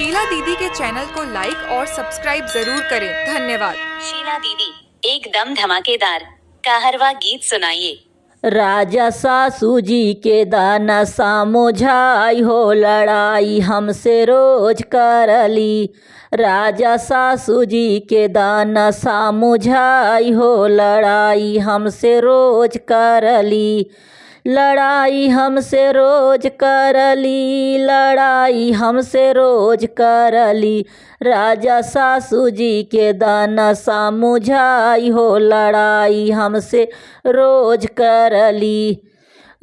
शीला दीदी के चैनल को लाइक और सब्सक्राइब जरूर करें। धन्यवाद। शीला दीदी एकदम धमाकेदार कहरवा गीत सुनाइए। राजा सासू जी के दाना सामोझाई हो, लड़ाई हमसे रोज करली। राजा सासू जी के दाना सामोझाई हो, लड़ाई हमसे रोज करली। लड़ाई हमसे रोज करली, लड़ाई हमसे रोज करली। राजा सासू जी के दाना सामुझाई हो, लड़ाई हमसे रोज करली।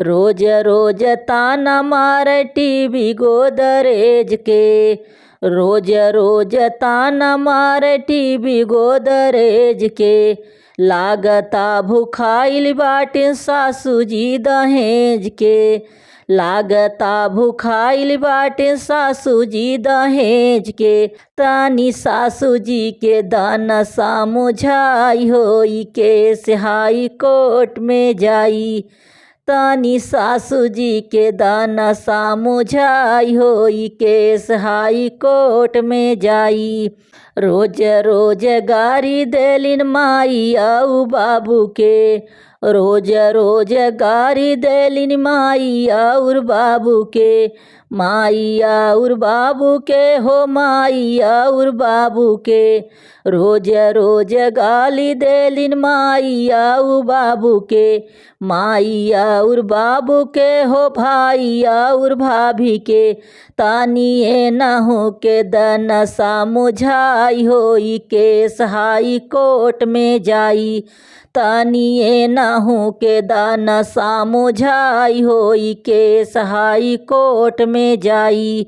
रोज रोज ताना मार टीवी गोदरेज के, रोज रोज ताना मार टीवी गोदरेज के। लागता भुखाइल बाटे सासू जी दहेज के, लागता भुखाइल बाटे सासू जी दहेज के। तानी सासू जी के दाना सामुझाई होई के हाई कोर्ट में जाई। तानी सासू जी के दाना सामुझाई होई के हाई कोर्ट में जाई। रोज रोज गारी देलिन माई आऊ बाबू के, रोज रोज गारी देलिन माई और बाबू के। माई और बाबू के हो, माई और बाबू के। रोज रोज गाली देलिन माई और बाबू के। माई और बाबू के हो, भाई और भाभी के। तानिए नहु के दना सामुझाई होई के हाई कोर्ट में जाई। तानिए नहु के दाना सामुझाई होई के हाई कोर्ट में जाई।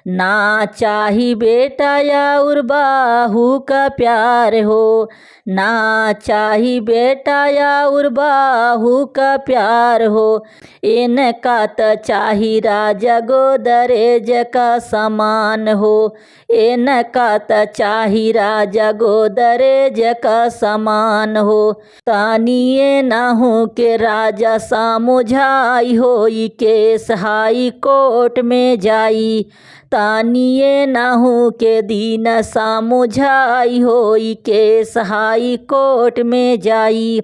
ना चाही बेटा और बाहू का प्यार हो, ना चाही बेटा और बाहू का प्यार हो। इनका त चाही राजा गोदरेज का समान हो, इनका त चाही राजा गोदरेज का समान हो। तानिए नहु के राजा सामुझाई होई के हाई कोर्ट में जाई। तानिए नहु के दीन सामुझाई होई के हाई कोर्ट में जाई।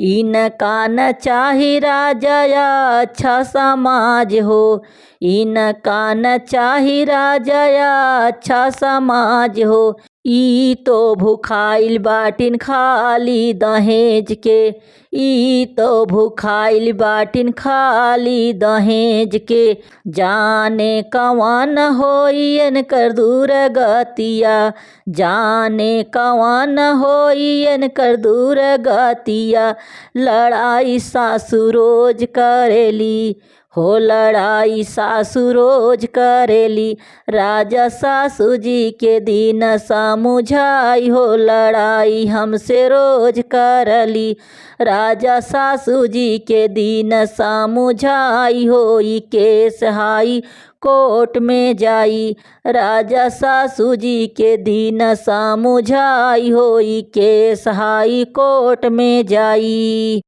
इनका न चाही राजा या अच्छा समाज हो, इनका न चाही राजा या अच्छा समाज हो। ई तो भुखाइल बाटिन खाली दहेज के, ई तो भुखाइल बाटिन खाली दहेज के। जाने कवन होई इनकर दूर गतिया, जाने कवन होई इनकर दूर गतिया। लड़ाई सासू रोज करेली हो, लड़ाई सासू रोज करेली। राजा सासू जी के दीन सामुझाई हो, लड़ाई हमसे रोज करली। राजा सासू जी के दीन सामुझाई होई के हाई कोर्ट में जाई। राजा सासू जी के दीन सामुझाई होई के हाई कोर्ट में जाई।